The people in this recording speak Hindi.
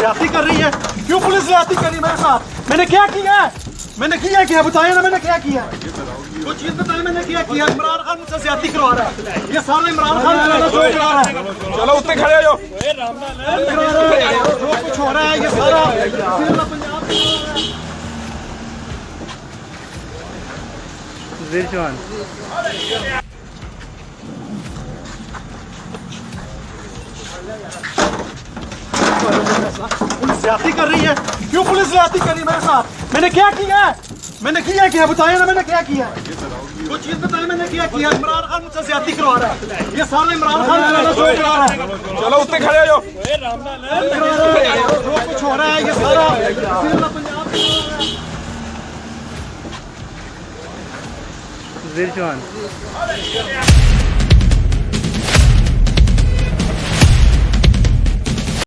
ज्यादती कर रही है। क्यों पुलिस ज्यादती कर रही है मेरे साथ? मैंने क्या किया है? मैंने किया क्या? बताया ना मैंने क्या किया है? कुछ चीज बताया मैंने क्या किया? इमरान खान मुझसे ज्यादती करवा रहा है। ये सारा इमरान खान जो करा रहा है। चलो उत्ते खड़े हो जाओ। जो कुछ हो रहा है ये सारा पंजाब Virtual. पुलिस ज्यादती कर रही है। क्यों पुलिस ज्यादती कर रही है मेरे साथ? मैंने क्या किया है? मैंने किया क्या? बताया ना मैंने क्या किया है? कुछ चीज बताया मैंने क्या किया? इमरान खान मुझसे ज्यादती करवा रहा है। ये सारा इमरान खान जो करा रहा है। चलो उत्ते खड़े हो जाओ। जो कुछ हो रहा है ये सारा पंजाब Virtual.